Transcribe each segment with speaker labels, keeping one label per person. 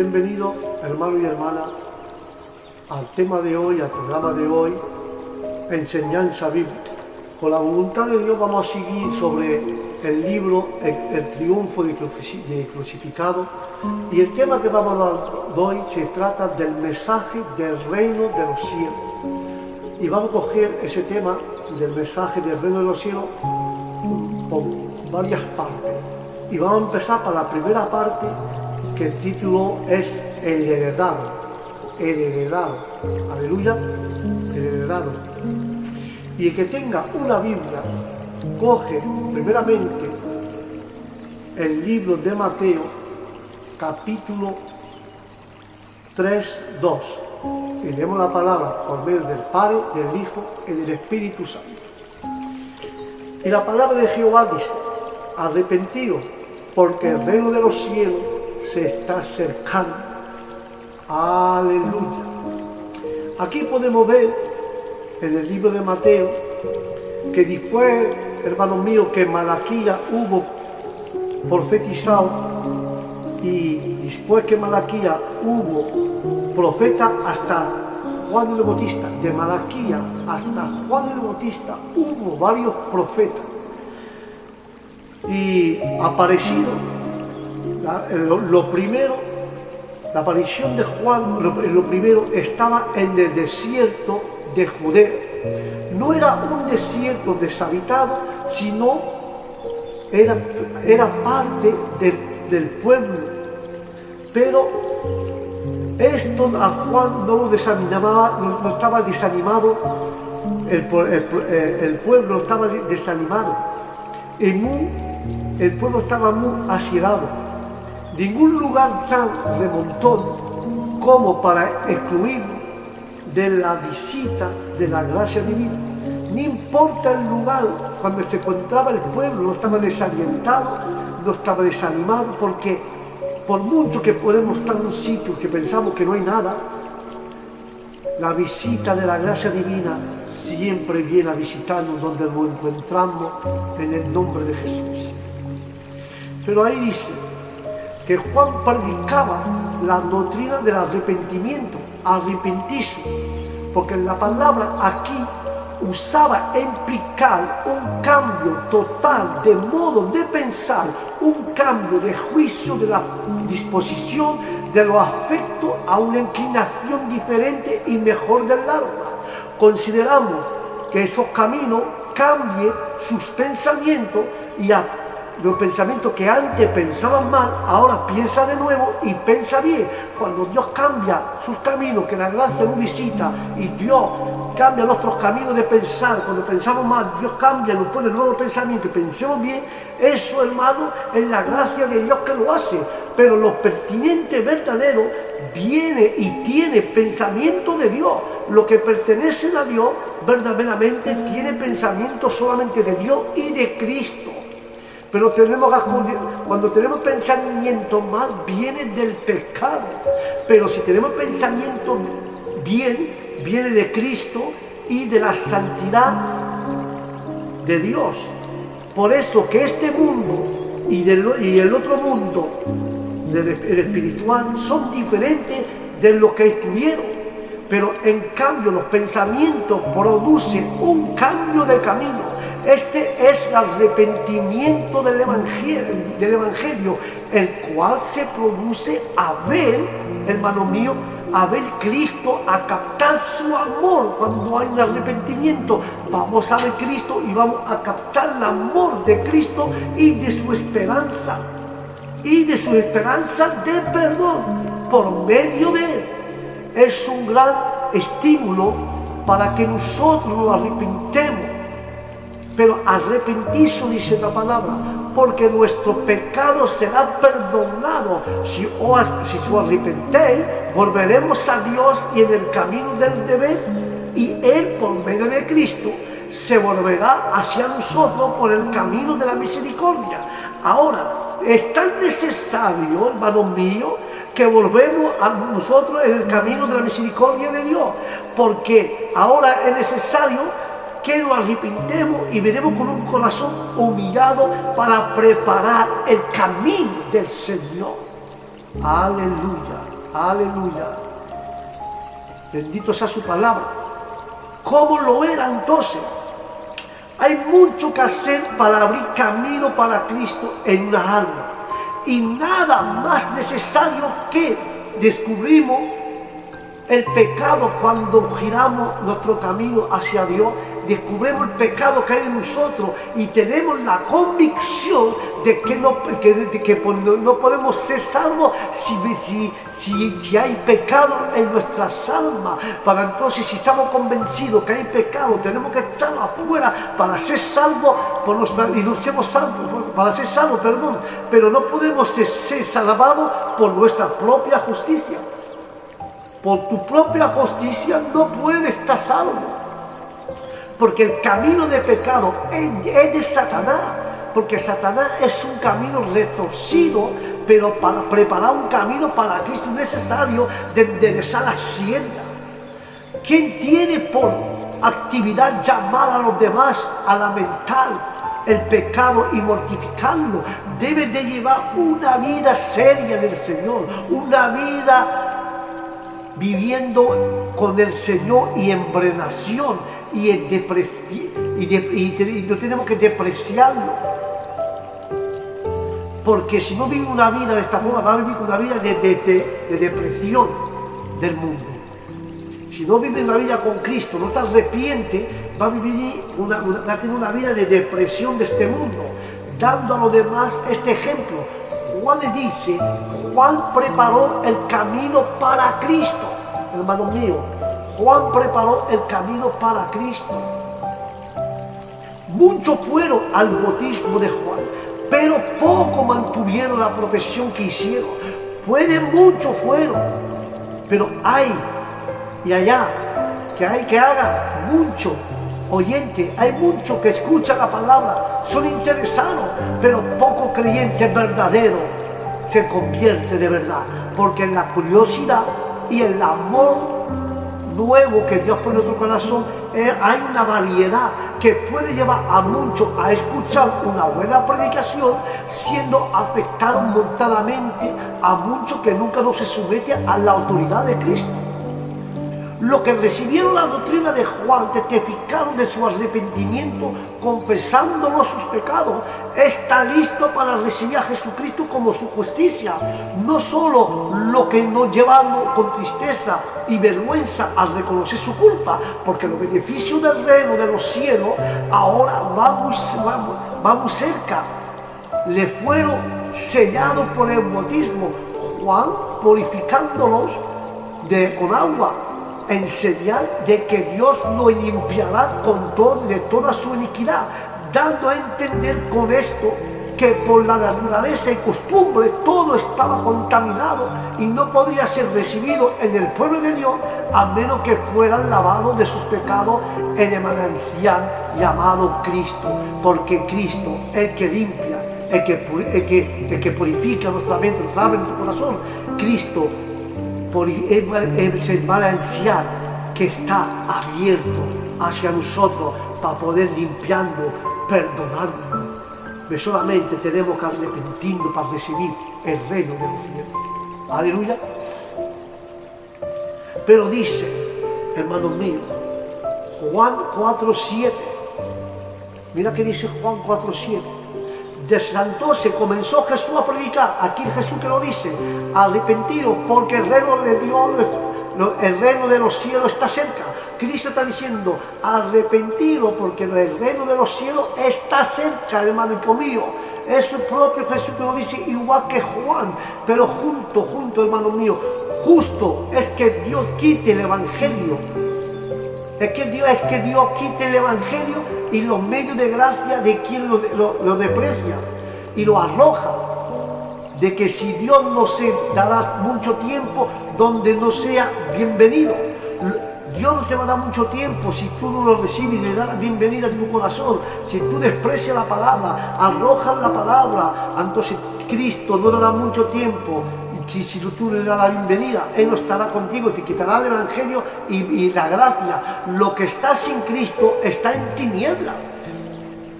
Speaker 1: Bienvenido, hermano y hermana, al tema de hoy, al programa de hoy, enseñanza bíblica. Con la voluntad de Dios vamos a seguir sobre el libro El triunfo de crucificado, y el tema que vamos a hablar hoy se trata del mensaje del reino de los cielos. Y vamos a coger ese tema del mensaje del reino de los cielos por varias partes. Y vamos a empezar por la primera parte, que el título es El heredado. El heredado. Aleluya. El heredado. Y el que tenga una Biblia, coge primeramente el libro de Mateo, capítulo 3:2. Y leemos la palabra por medio del Padre, del Hijo y del Espíritu Santo. Y la palabra de Jehová dice: arrepentidos, porque el reino de los cielos se está acercando. Aleluya. Aquí podemos ver en el libro de Mateo que después, hermanos míos, que Malaquías hubo profetizado, y después que Malaquías hubo profeta hasta Juan el Bautista, de Malaquías hasta Juan el Bautista hubo varios profetas, y aparecido lo primero, la aparición de Juan, lo primero estaba en el desierto de Judea. No era un desierto deshabitado, sino era parte del pueblo. Pero esto a Juan no lo desanimaba, no estaba desanimado, el pueblo estaba desanimado, el pueblo estaba muy asiedado. Ningún lugar tan remontón como para excluir de la visita de la gracia divina. No importa el lugar, cuando se encontraba el pueblo no estaba desalientado, no estaba desanimado, porque por mucho que podemos estar en un sitio que pensamos que no hay nada, la visita de la gracia divina siempre viene a visitarnos donde nos encontramos, en el nombre de Jesús. Pero ahí dice que Juan predicaba la doctrina del arrepentimiento, arrepentirse, porque la palabra aquí usaba implicar un cambio total de modo de pensar, un cambio de juicio de la disposición de los afectos a una inclinación diferente y mejor del alma. Consideramos que esos caminos cambien sus pensamientos, y los pensamientos que antes pensaban mal, ahora piensa de nuevo y piensa bien. Cuando Dios cambia sus caminos, que la gracia nos visita, y Dios cambia nuestros caminos de pensar, cuando pensamos mal, Dios cambia, nos pone nuevos pensamientos y pensemos bien, eso, hermano, es la gracia de Dios que lo hace. Pero lo pertinente, verdadero, viene y tiene pensamiento de Dios. Lo que pertenece a Dios, verdaderamente tiene pensamiento solamente de Dios y de Cristo. Pero cuando tenemos pensamiento mal, viene del pecado. Pero si tenemos pensamiento bien, viene de Cristo y de la santidad de Dios. Por eso que este mundo y el otro mundo, el espiritual, son diferentes de lo que estuvieron. Pero en cambio los pensamientos producen un cambio de camino. Este es el arrepentimiento del Evangelio, el cual se produce a ver, hermano mío, a ver Cristo, a captar su amor. Cuando hay un arrepentimiento, vamos a ver Cristo y vamos a captar el amor de Cristo y de su esperanza, de perdón por medio de Él. Es un gran estímulo para que nosotros nos arrepintemos. Pero arrepentirse, dice la palabra, porque nuestro pecado será perdonado. Si os arrepentéis, volveremos a Dios y en el camino del deber, y Él, por medio de Cristo, se volverá hacia nosotros por el camino de la misericordia. Ahora, es tan necesario, hermanos míos, que volvemos a nosotros en el camino de la misericordia de Dios, porque ahora es necesario que nos arrepintemos y venimos con un corazón humillado para preparar el camino del Señor. Aleluya. Aleluya. Bendito sea su palabra. ¿Cómo lo era entonces? Hay mucho que hacer para abrir camino para Cristo en una alma. Y nada más necesario que descubrimos el pecado cuando giramos nuestro camino hacia Dios. Descubrimos el pecado que hay en nosotros y tenemos la convicción de que no podemos ser salvos si hay pecado en nuestras almas. Para entonces, si estamos convencidos que hay pecado, tenemos que estar afuera para ser salvos, y no somos salvos, para ser salvos, pero no podemos ser salvados por nuestra propia justicia. Por tu propia justicia no puedes estar salvo. Porque el camino de pecado es de Satanás. Porque Satanás es un camino retorcido, pero para preparar un camino para Cristo es necesario enderezar la hacienda. ¿Quién tiene por actividad llamar a los demás a lamentar el pecado y mortificarlo? Debe de llevar una vida seria del Señor, una vida viviendo con el Señor y en brenación y no tenemos que despreciarlo, porque si no vive una vida de esta forma va a vivir una vida de depresión del mundo. Si no vive una vida con Cristo, no te arrepientes, va a tener una vida de depresión de este mundo, dando a los demás este ejemplo. Juan le dice, Juan preparó el camino para Cristo. Hermano mío, Juan preparó el camino para Cristo. Muchos fueron al bautismo de Juan, pero poco mantuvieron la profesión que hicieron. Muchos fueron, pero hay y allá que hay que haga mucho oyente, hay muchos que escuchan la palabra, son interesados, pero poco creyente verdadero se convierte de verdad, porque en la curiosidad y el amor nuevo que Dios pone en nuestro corazón, hay una variedad que puede llevar a muchos a escuchar una buena predicación, siendo afectados montanamente a muchos que nunca no se someten a la autoridad de Cristo. Los que recibieron la doctrina de Juan testificaron de su arrepentimiento, confesándolo sus pecados. Está listo para recibir a Jesucristo como su justicia. No solo lo que nos llevan con tristeza y vergüenza a reconocer su culpa, porque los beneficios del reino de los cielos ahora va muy cerca. Le fueron sellados por el bautismo, Juan purificándolos con agua, en señal de que Dios lo limpiará de toda su iniquidad, dando a entender con esto que por la naturaleza y costumbre todo estaba contaminado y no podría ser recibido en el pueblo de Dios a menos que fueran lavados de sus pecados en el manantial llamado Cristo, porque Cristo, el que limpia, el que purifica nuestra mente, nuestro corazón, Cristo es el manantial que está abierto hacia nosotros para poder limpiarnos, perdonarnos. Pero solamente tenemos que arrepentirnos para recibir el reino de los cielos. Aleluya. Pero dice, hermanos míos, Juan 4:7. Mira que dice Juan 4:7. Desde entonces comenzó Jesús a predicar. Aquí Jesús que lo dice: arrepentiros, porque el reino de Dios, el reino de los cielos está cerca. Cristo está diciendo: arrepentiros, porque el reino de los cielos está cerca, hermano mío. Es el propio Jesús que lo dice, igual que Juan. Pero junto, hermano mío, justo es que Dios quite el evangelio. Es que Dios quite el evangelio y los medios de gracia de quien lo desprecia y lo arroja. De que si Dios no se dará mucho tiempo donde no sea bienvenido. Dios no te va a dar mucho tiempo si tú no lo recibes y le das la bienvenida a tu corazón. Si tú desprecias la palabra, arrojas la palabra, entonces Cristo no te da mucho tiempo. Si tú le das la bienvenida, Él no estará contigo, te quitará el evangelio y la gracia. Lo que está sin Cristo está en tiniebla.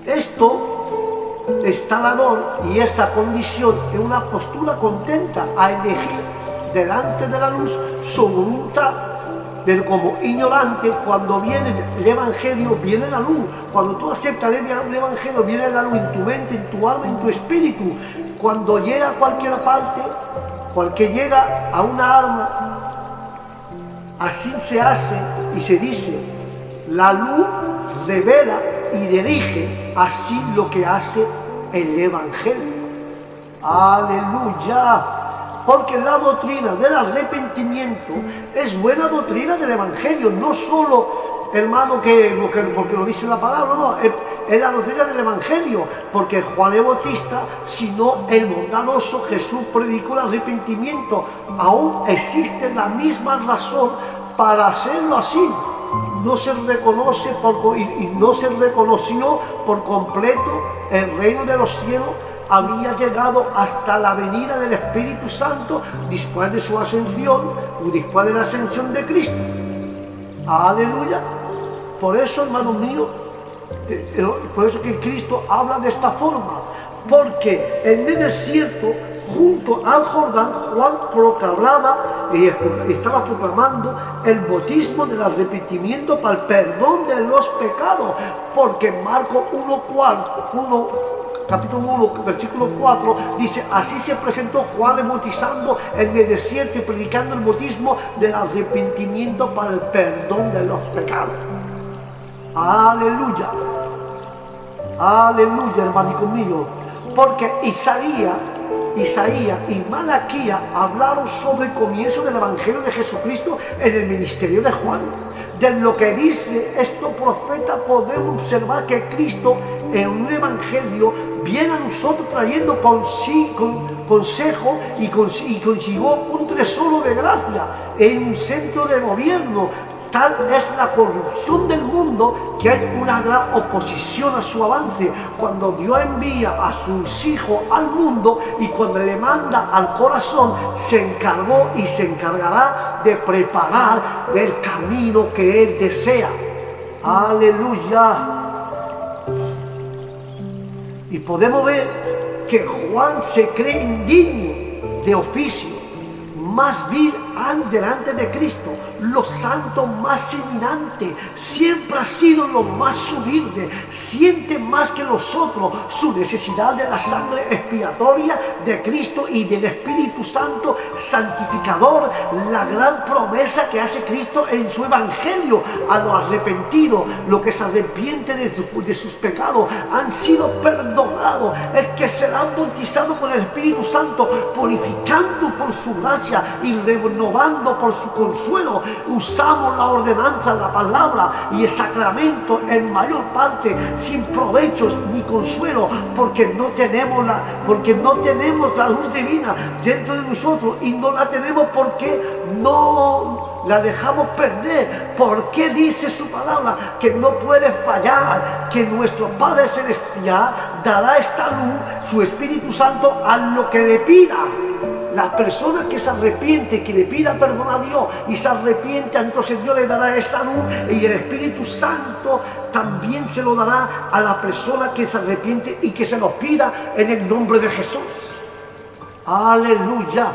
Speaker 1: Esto está la dor y esa condición es una postura contenta a elegir delante de la luz su voluntad, pero como ignorante, cuando viene el Evangelio, viene la luz. Cuando tú aceptas el Evangelio, viene la luz en tu mente, en tu alma, en tu espíritu. Cuando llega a cualquier parte, cualquier llega a una arma, así se hace y se dice, la luz revela y dirige así lo que hace el Evangelio. Aleluya. Porque la doctrina del arrepentimiento es buena doctrina del Evangelio, no solo, hermano, porque lo dice la palabra, no, es la doctrina del Evangelio, porque Juan el Bautista, sino el bondadoso Jesús predicó el arrepentimiento. Aún existe la misma razón para hacerlo así. No se reconoce y no se reconoció por completo el reino de los cielos. Había llegado hasta la venida del Espíritu Santo después de su ascensión o después de la ascensión de Cristo. Aleluya. Por eso, hermanos míos, por eso que Cristo habla de esta forma, porque en el desierto, junto al Jordán, Juan proclamaba y estaba proclamando el bautismo del arrepentimiento para el perdón de los pecados, porque Marcos capítulo 1, versículo 4, dice, así se presentó Juan bautizando en el desierto y predicando el bautismo del arrepentimiento para el perdón de los pecados. Aleluya. Aleluya, hermano mío. Porque Isaías y Malaquías hablaron sobre el comienzo del Evangelio de Jesucristo en el ministerio de Juan. De lo que dice estos profetas podemos observar que Cristo en un Evangelio viene a nosotros trayendo consejo y consigo un tesoro de gracia en un centro de gobierno. Tal es la corrupción del mundo que hay una gran oposición a su avance. Cuando Dios envía a sus hijos al mundo y cuando le manda al corazón, se encargó y se encargará de preparar el camino que Él desea. Aleluya. Y podemos ver que Juan se cree indigno de oficio, más vil delante de Cristo, los santos más eminentes, siempre ha sido lo más humilde, siente más que nosotros su necesidad de la sangre expiatoria de Cristo y del Espíritu Santo santificador, la gran promesa que hace Cristo en su Evangelio a los arrepentidos, los que se arrepienten de sus pecados, han sido perdonados, es que serán bautizados con el Espíritu Santo, purificando por su gracia y renovando por su consuelo. Usamos la ordenanza, la palabra y el sacramento en mayor parte sin provechos ni consuelo, porque no tenemos la luz divina dentro de nosotros y no la tenemos porque no la dejamos perder. Porque dice su palabra que no puede fallar, que nuestro Padre Celestial dará esta luz, su Espíritu Santo, a lo que le pida. La persona que se arrepiente, que le pida perdón a Dios y se arrepiente, entonces Dios le dará esa luz y el Espíritu Santo también se lo dará a la persona que se arrepiente y que se lo pida en el nombre de Jesús. Aleluya.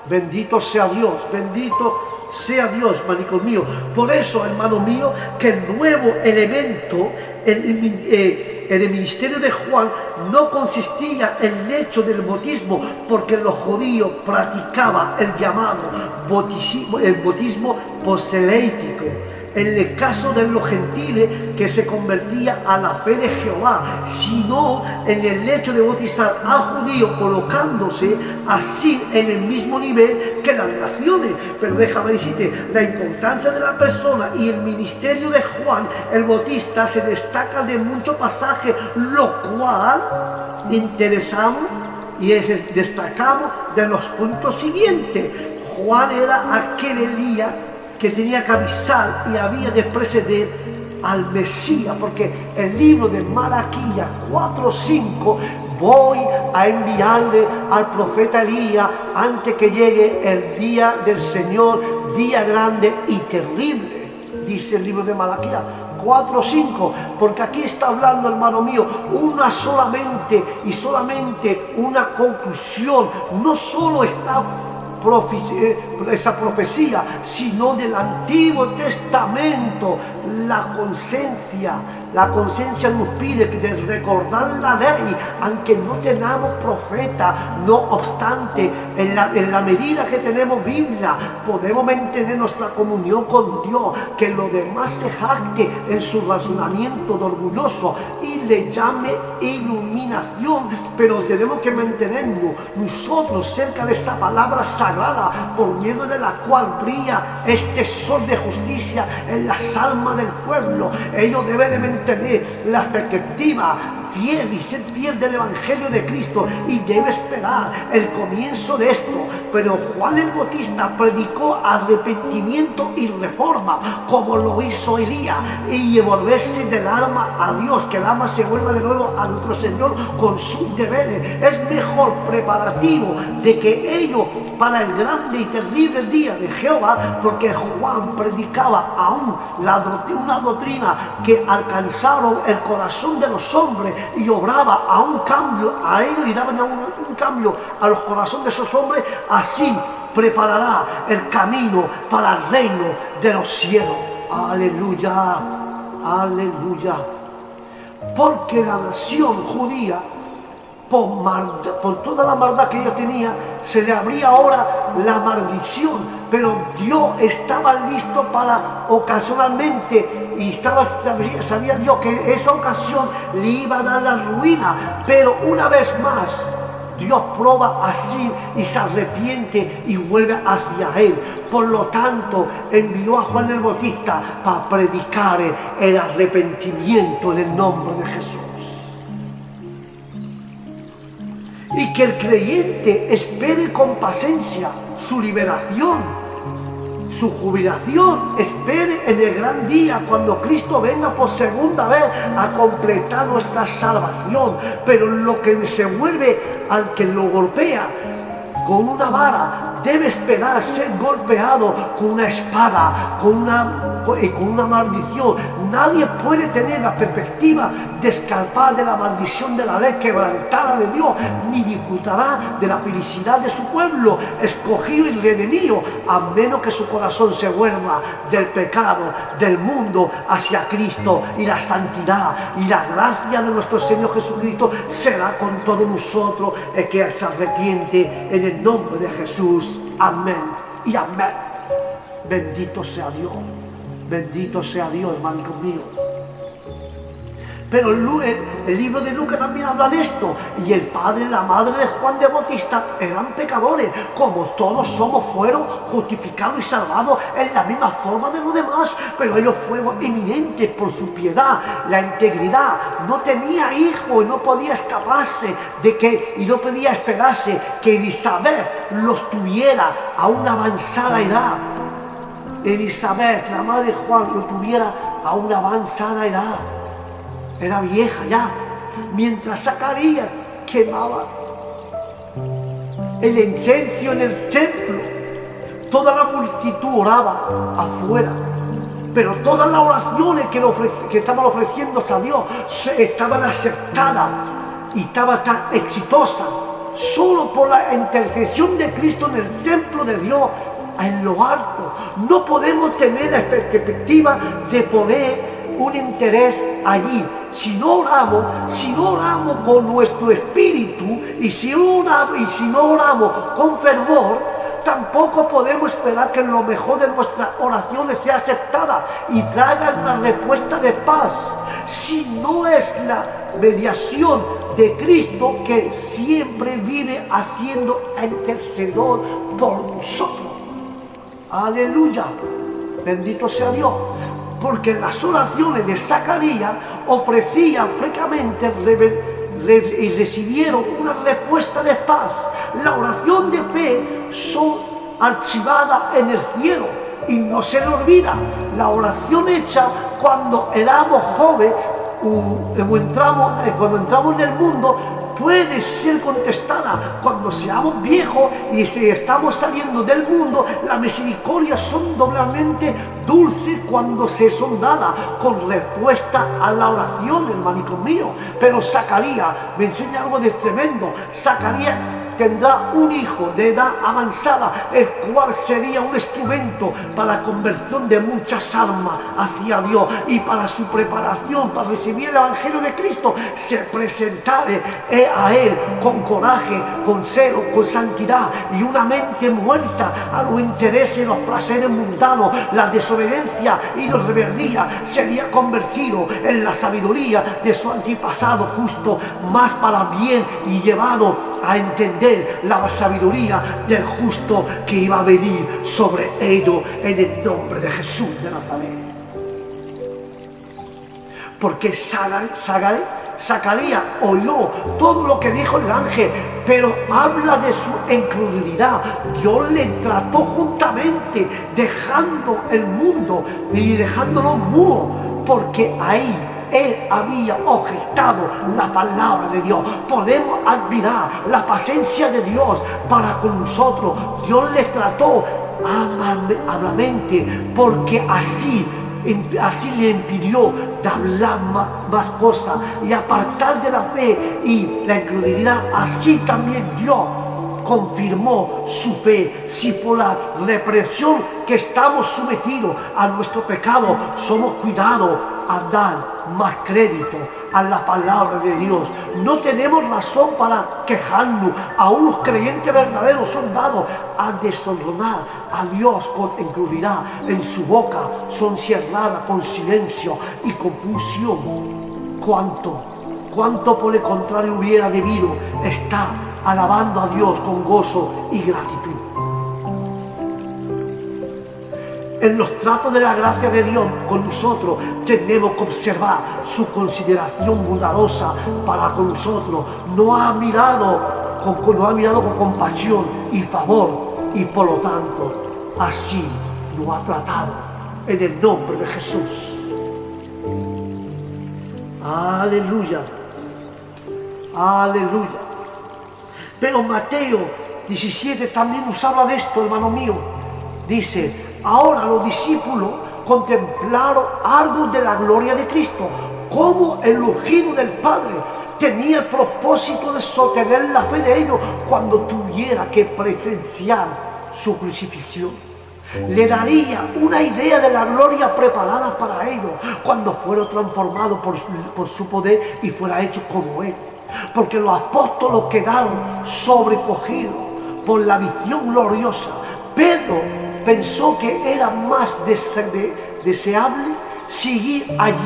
Speaker 1: Bendito sea Dios, bendito sea Dios, hermano mío. Por eso, hermano mío, que el nuevo elemento en el ministerio de Juan no consistía en el hecho del bautismo, porque los judíos practicaban el llamado bautismo proseleítico. En el caso de los gentiles que se convertía a la fe de Jehová, sino en el hecho de bautizar a judíos colocándose así en el mismo nivel que las naciones. Pero déjame decirte, la importancia de la persona y el ministerio de Juan el Bautista se destaca de muchos pasajes, lo cual interesamos y destacamos de los puntos siguientes. Juan era aquel Elías que tenía que avisar y había de preceder al Mesías, porque el libro de Malaquías 4:5, voy a enviarle al profeta Elías antes que llegue el día del Señor, día grande y terrible, dice el libro de Malaquías 4:5, porque aquí está hablando, hermano mío, solamente una conclusión. No solo está esa profecía, sino del Antiguo Testamento. La conciencia nos pide de recordar la ley, aunque no tengamos profeta. No obstante, en la medida que tenemos Biblia, podemos mantener nuestra comunión con Dios. Que lo demás se jacte en su razonamiento de orgulloso y le llame iluminación, pero tenemos que mantenernos nosotros cerca de esa palabra sagrada, por medio de la cual brilla este sol de justicia en las almas del pueblo. Ellos deben de mantener la perspectiva fiel y ser fiel del Evangelio de Cristo, y debe esperar el comienzo de esto. Pero Juan el Bautista predicó arrepentimiento y reforma, como lo hizo Elías, y volverse del alma a Dios, que el alma se vuelva de nuevo a nuestro Señor con sus deberes. Es mejor preparativo de que ellos para el grande y terrible día de Jehová, porque Juan predicaba aún una doctrina que alcanzaron el corazón de los hombres y obraba a un cambio a ellos, y daban un cambio a los corazones de esos hombres. Así preparará el camino para el reino de los cielos. Aleluya, aleluya. Porque la nación judía, por toda la maldad que ellos tenían, se le abría ahora la maldición, pero Dios estaba listo para ocasionalmente, y sabía Dios que esa ocasión le iba a dar la ruina. Pero una vez más Dios prueba así y se arrepiente y vuelve hacia Él. Por lo tanto, envió a Juan el Bautista para predicar el arrepentimiento en el nombre de Jesús. Y que el creyente espere con paciencia su liberación, su jubilación. Espere en el gran día, cuando Cristo venga por segunda vez a completar nuestra salvación. Pero lo que se vuelve al que lo golpea con una vara, debe esperar ser golpeado con una espada, con una maldición. Nadie puede tener la perspectiva de escapar de la maldición de la ley quebrantada de Dios, ni disfrutará de la felicidad de su pueblo escogido y redimido, a menos que su corazón se vuelva del pecado, del mundo, hacia Cristo. Y la santidad y la gracia de nuestro Señor Jesucristo será con todos nosotros, el que se arrepiente, en el nombre de Jesús. Amén y amén. Bendito sea Dios. Bendito sea Dios, hermano mío. Pero el libro de Lucas también habla de esto. Y el padre y la madre de Juan de Bautista eran pecadores, como todos fueron justificados y salvados en la misma forma de los demás. Pero ellos fueron eminentes por su piedad, la integridad. No tenía hijo y no podía escaparse y no podía esperarse que Elizabeth los tuviera a una avanzada edad. Elizabeth, la madre de Juan, lo tuviera a una avanzada edad. Era vieja ya, mientras Zacarías quemaba el incenso en el templo. Toda la multitud oraba afuera, pero todas las oraciones que estaban ofreciendo a Dios estaban aceptadas y estaban tan exitosas solo por la intercesión de Cristo en el templo de Dios en lo alto. No podemos tener la perspectiva de poner un interés allí. Si no oramos con nuestro espíritu, y si no oramos con fervor, tampoco podemos esperar que lo mejor de nuestras oraciones sea aceptada y traiga una respuesta de paz. Si no es la mediación de Cristo, que siempre vive haciendo intercedor por nosotros. Aleluya, bendito sea Dios. Porque las oraciones de Zacarías ofrecían francamente y recibieron una respuesta de paz. La oración de fe son archivadas en el cielo y no se le olvida. La oración hecha cuando éramos jóvenes cuando entramos en el mundo puede ser contestada. Cuando seamos viejos y si estamos saliendo del mundo, las misericordias son doblemente dulces cuando se son dadas con respuesta a la oración, hermanito mío. Pero Zacarías me enseña algo de tremendo. Zacarías tendrá un hijo de edad avanzada, el cual sería un instrumento para la conversión de muchas almas hacia Dios y para su preparación para recibir el Evangelio de Cristo. Se presentará a Él con coraje, con celo, con santidad y una mente muerta a los intereses y los placeres mundanos, la desobediencia y la rebeldía. Sería convertido en la sabiduría de su antepasado justo, más para bien, y llevado a entender la sabiduría del justo que iba a venir sobre ellos en el nombre de Jesús de Nazaret. Porque Zacarías oyó todo lo que dijo el ángel, pero habla de su incredulidad. Dios le trató juntamente, dejando el mundo y dejándolo mudo, porque ahí él había objetado la palabra de Dios. Podemos admirar la paciencia de Dios para con nosotros. Dios les trató amablemente, porque así le impidió de hablar más cosas y apartar de la fe y la incredulidad. Así también Dios confirmó su fe. Si por la represión que estamos sometidos a nuestro pecado somos cuidados a dar más crédito a la palabra de Dios, no tenemos razón para quejarnos. Aún los creyentes verdaderos son dados a deshonrar a Dios con incredulidad. En su boca son cerradas con silencio y confusión. Cuánto por el contrario hubiera debido estar alabando a Dios con gozo y gratitud. En los tratos de la gracia de Dios con nosotros tenemos que observar su consideración bondadosa para con nosotros. Nos ha mirado con compasión y favor, y por lo tanto así nos ha tratado en el nombre de Jesús. Aleluya, aleluya. Pero Mateo 17 también nos habla de esto, hermano mío. Dice: ahora los discípulos contemplaron algo de la gloria de Cristo, como el ungido del Padre tenía el propósito de sostener la fe de ellos cuando tuviera que presenciar su crucifixión. Le daría una idea de la gloria preparada para ellos cuando fueron transformados por su poder y fuera hecho como Él. Porque los apóstoles quedaron sobrecogidos por la visión gloriosa. Pedro pensó que era más deseable seguir allí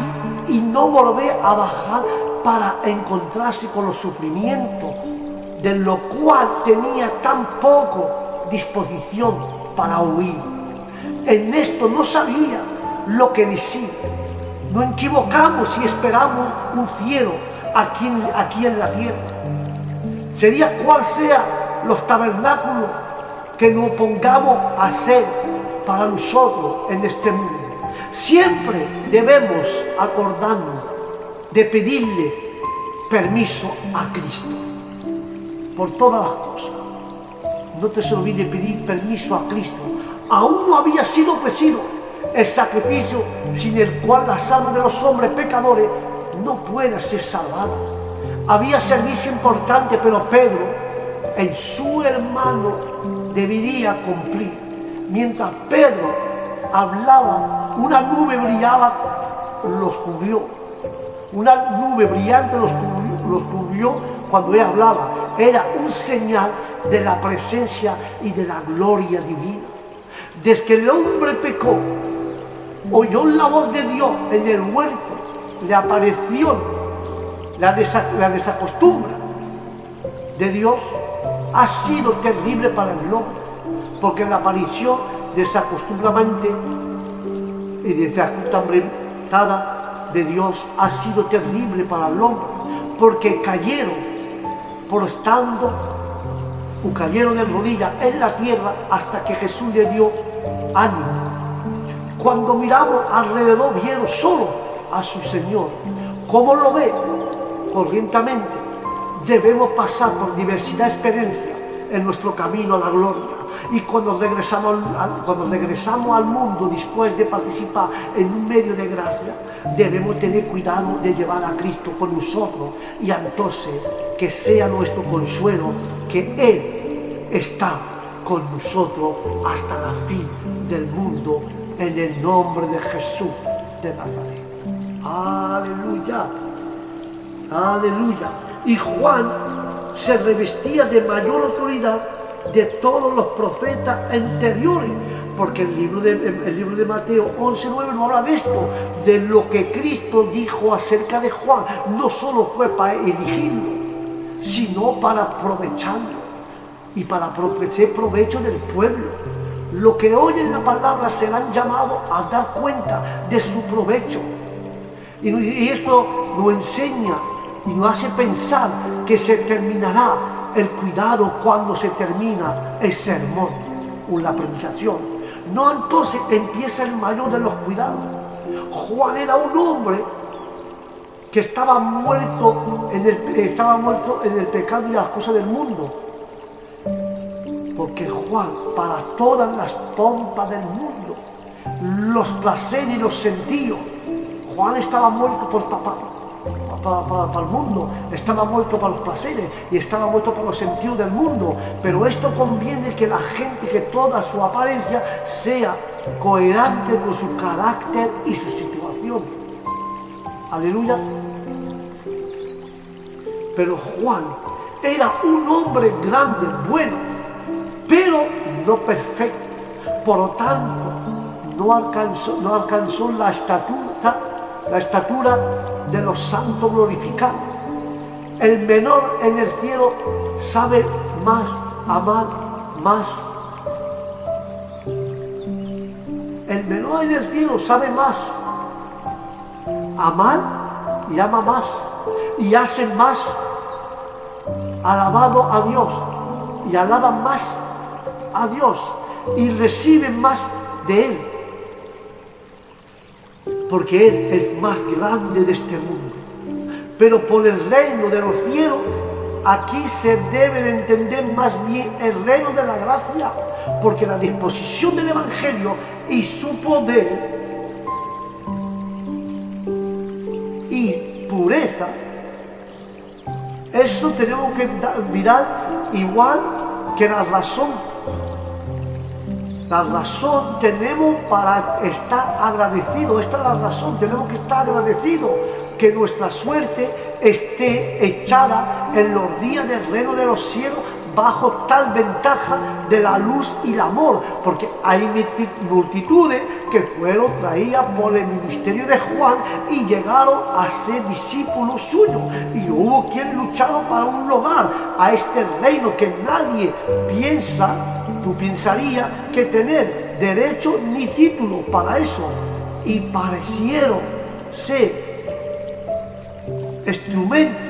Speaker 1: y no volver a bajar para encontrarse con los sufrimientos, de lo cual tenía tan poco disposición para huir. En esto no sabía lo que decir. No equivocamos si esperamos un cielo aquí en la tierra. Sería cual sea los tabernáculos que nos pongamos a hacer para nosotros en este mundo. Siempre debemos acordarnos de pedirle permiso a Cristo por todas las cosas. No te se olvide pedir permiso a Cristo. Aún no había sido ofrecido el sacrificio sin el cual las almas de los hombres pecadores no pueden ser salvadas. Había servicio importante, pero Pedro en su hermano debería cumplir. Mientras Pedro hablaba, una nube brillaba, los cubrió. Una nube brillante los cubrió cuando él hablaba. Era un señal de la presencia y de la gloria divina. Desde que el hombre pecó, oyó la voz de Dios en el huerto, le apareció la desacostumbra de Dios. Ha sido terrible para el hombre, porque la aparición desacostumbradamente y desacostumbrada de Dios ha sido terrible para el hombre, porque cayeron de rodillas en la tierra hasta que Jesús le dio ánimo. Cuando miramos alrededor, vieron solo a su Señor. ¿Cómo lo ve? Corrientemente. Debemos pasar por diversidad de experiencias en nuestro camino a la gloria, Y cuando regresamos al mundo después de participar en un medio de gracia, debemos tener cuidado de llevar a Cristo con nosotros, y entonces que sea nuestro consuelo que Él está con nosotros hasta la fin del mundo, en el nombre de Jesús de Nazaret. Aleluya, aleluya. Y Juan se revestía de mayor autoridad de todos los profetas anteriores, porque el libro de Mateo 11:9 no habla de esto, de lo que Cristo dijo acerca de Juan. No solo fue para elegirlo, sino para aprovecharlo y para hacer provecho del pueblo. Lo que oyen la palabra serán llamados a dar cuenta de su provecho. Y esto nos enseña y nos hace pensar que se terminará el cuidado cuando se termina el sermón o la predicación. No, entonces empieza el mayor de los cuidados. Juan era un hombre que estaba muerto en el pecado y las cosas del mundo. Porque Juan, para todas las pompas del mundo, los placeres y los sentidos, Juan estaba muerto para el mundo, estaba muerto para los placeres y estaba muerto para los sentidos del mundo. Pero esto conviene que la gente, que toda su apariencia sea coherente con su carácter y su situación. Aleluya. Pero Juan era un hombre grande, bueno, pero no perfecto. Por lo tanto, no alcanzó la estatura de los santos glorificados. El menor en el cielo sabe más amar más. El menor en el cielo sabe más amar y ama más y hace más alabado a Dios y alaba más a Dios y recibe más de Él, porque Él es más grande de este mundo. Pero por el reino de los cielos, aquí se debe de entender más bien el reino de la gracia, porque la disposición del Evangelio y su poder y pureza, eso tenemos que mirar igual que la razón. La razón tenemos para estar agradecidos. Esta es la razón, tenemos que estar agradecidos que nuestra suerte esté echada en los días del reino de los cielos bajo tal ventaja de la luz y el amor, porque hay multitudes que fueron traídas por el ministerio de Juan y llegaron a ser discípulos suyos, y hubo quien lucharon para un lugar a este reino que nadie piensa, tú pensarías que tener derecho ni título para eso, y parecieron ser instrumentos.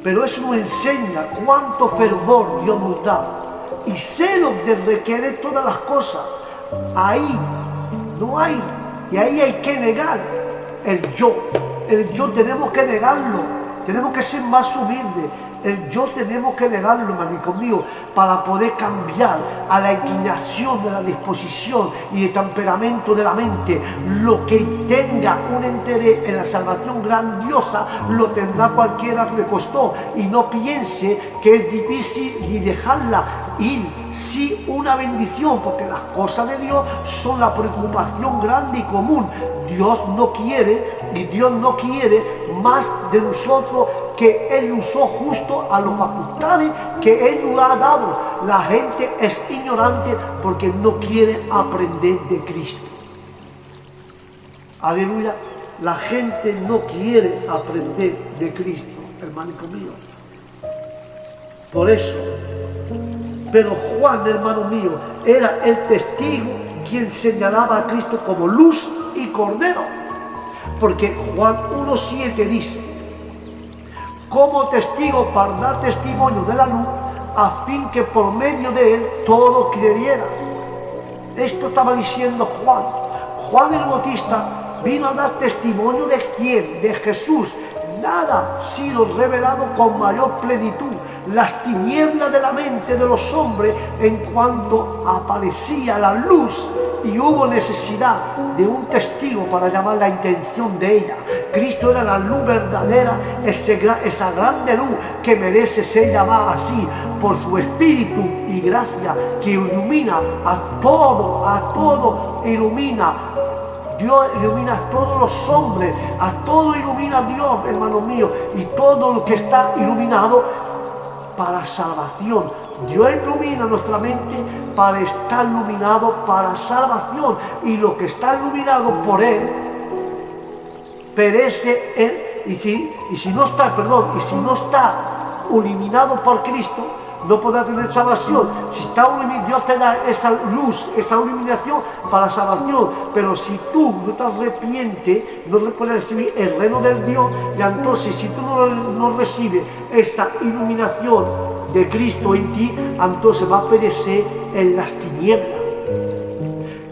Speaker 1: Pero eso nos enseña cuánto fervor Dios nos da y celo de requerir todas las cosas. Ahí no hay, y ahí hay que negar el yo. El yo tenemos que negarlo, tenemos que ser más humildes. El yo tenemos que negarlo, hermano mío, para poder cambiar a la inclinación de la disposición y el temperamento de la mente. Lo que tenga un interés en la salvación grandiosa, lo tendrá cualquiera que le costó. Y no piense que es difícil ni dejarla ir. Sí, una bendición, porque las cosas de Dios son la preocupación grande y común. Dios no quiere, y Dios no quiere más de nosotros que Él usó justo a los facultades que Él nos ha dado. La gente es ignorante porque no quiere aprender de Cristo. Aleluya. La gente no quiere aprender de Cristo, hermano mío. Por eso, pero Juan, hermano mío, era el testigo quien señalaba a Cristo como luz y cordero. Porque Juan 1:7 dice: como testigo para dar testimonio de la luz, a fin que por medio de él todos creyeran. Esto estaba diciendo Juan. Juan el Bautista vino a dar testimonio de quién, de Jesús. nada ha sido revelado con mayor plenitud. Las tinieblas de la mente de los hombres, en cuanto aparecía la luz y hubo necesidad de un testigo para llamar la intención de ella. Cristo era la luz verdadera, esa grande luz que merece ser llamada así por su espíritu y gracia, que ilumina a todo ilumina. Dios ilumina a todos los hombres, a todo ilumina Dios, hermano mío, y todo lo que está iluminado para salvación. Dios ilumina nuestra mente para estar iluminado para salvación, y lo que está iluminado por Él perece Él, y si no está iluminado por Cristo, no podrá tener salvación. Si está iluminado, Dios te da esa luz, esa iluminación para salvación, pero si tú no te arrepientes, no puedes recibir el reino del Dios. Y entonces, si tú no recibes esa iluminación de Cristo en ti, entonces va a perecer en las tinieblas.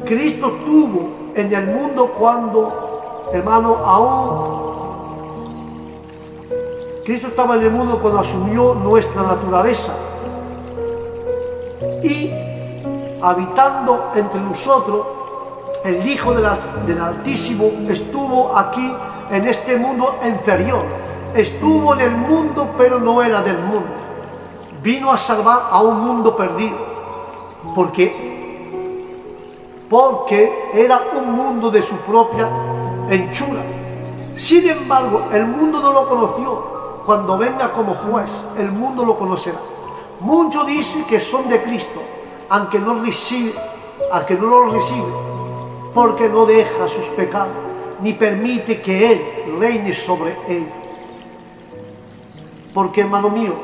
Speaker 1: Cristo estuvo en el mundo cuando, hermano, Cristo estaba en el mundo cuando asumió nuestra naturaleza, y habitando entre nosotros, el Hijo del Altísimo estuvo aquí en este mundo inferior. Estuvo en el mundo, pero no era del mundo. Vino a salvar a un mundo perdido, porque era un mundo de su propia hechura. Sin embargo, el mundo no lo conoció. Cuando venga como juez, el mundo lo conocerá. Muchos dicen que son de Cristo, aunque no lo recibe, porque no deja sus pecados, ni permite que Él reine sobre ellos. Porque, hermano mío,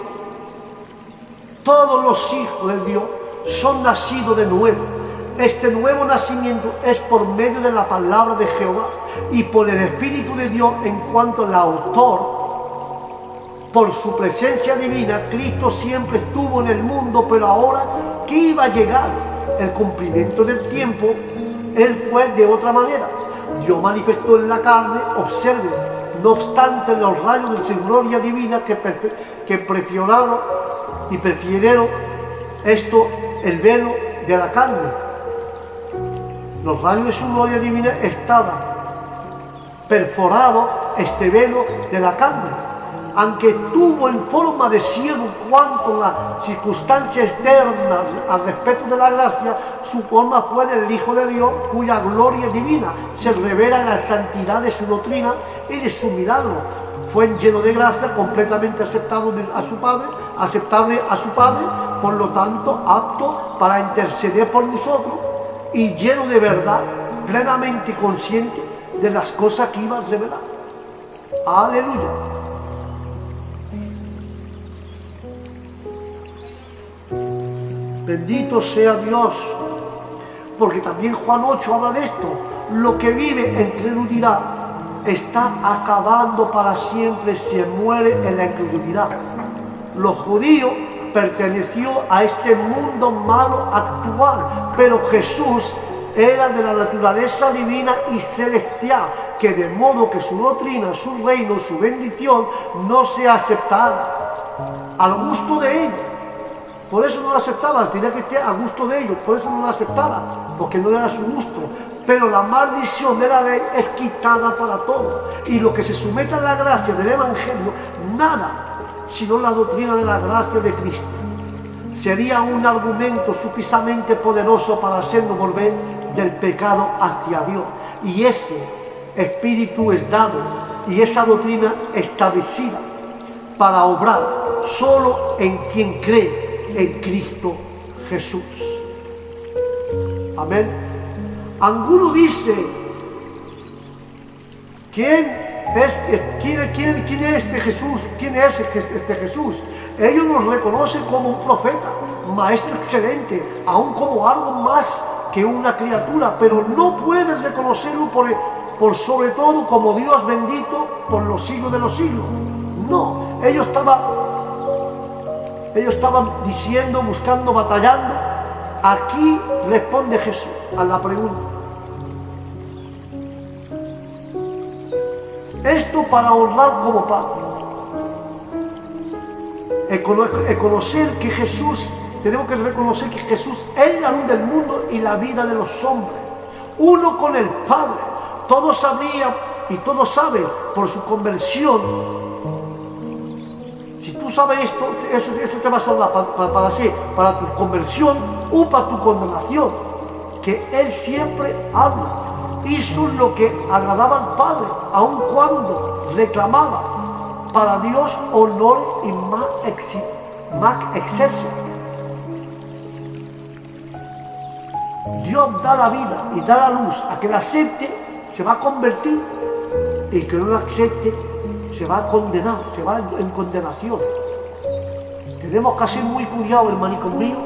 Speaker 1: todos los hijos de Dios son nacidos de nuevo. Este nuevo nacimiento es por medio de la palabra de Jehová y por el Espíritu de Dios, en cuanto el autor, por su presencia divina. Cristo siempre estuvo en el mundo, pero ahora que iba a llegar el cumplimiento del tiempo, Él fue de otra manera. Dios manifestó en la carne, observen, no obstante los rayos de su gloria divina que prefirieron esto, el velo de la carne. Los rayos de su gloria divina estaban perforados, este velo de la carne. Aunque estuvo en forma de siervo cuanto a las circunstancias externas al respecto de la gracia, su forma fue del Hijo de Dios, cuya gloria divina se revela en la santidad de su doctrina y de su milagro. Fue lleno de gracia, completamente aceptable a su Padre, por lo tanto apto para interceder por nosotros, y lleno de verdad, plenamente consciente de las cosas que iba a revelar. Aleluya. Bendito sea Dios, porque también Juan 8 habla de esto. Lo que vive en incredulidad está acabando para siempre, se muere en la incredulidad. Los judíos perteneció a este mundo malo actual, pero Jesús era de la naturaleza divina y celestial, que de modo que su doctrina, su reino, su bendición no se aceptara al gusto de ellos. Por eso no la aceptaba, tenía que estar a gusto de ellos, por eso no la aceptaba, porque no era su gusto. Pero la maldición de la ley es quitada para todos, y lo que se somete a la gracia del Evangelio, nada, sino la doctrina de la gracia de Cristo, sería un argumento suficientemente poderoso para hacernos volver del pecado hacia Dios. Y ese espíritu es dado, y esa doctrina establecida para obrar solo en quien cree en Cristo Jesús. Amén. Alguno dice, ¿quién es este Jesús? ¿Quién es este Jesús? Ellos nos reconocen como un profeta, maestro excelente, aún como algo más que una criatura, pero no puedes reconocerlo por sobre todo como Dios bendito por los siglos de los siglos. No, ellos estaban diciendo, buscando, batallando. Aquí responde Jesús a la pregunta. Esto para honrar como Padre. Conocer que Jesús, tenemos que reconocer que Jesús es la luz del mundo y la vida de los hombres. Uno con el Padre. Todos sabían y todos saben por su conversión. Si tú sabes esto, eso te va a salvar para tu conversión o para tu condenación. Que Él siempre habla. Hizo lo que agradaba al Padre, aun cuando reclamaba para Dios honor y más exceso. Dios da la vida y da la luz a que la acepte, se va a convertir, y que no la acepte, se va a condenar, se va en condenación. Tenemos que ser muy cuidados, hermanico mío,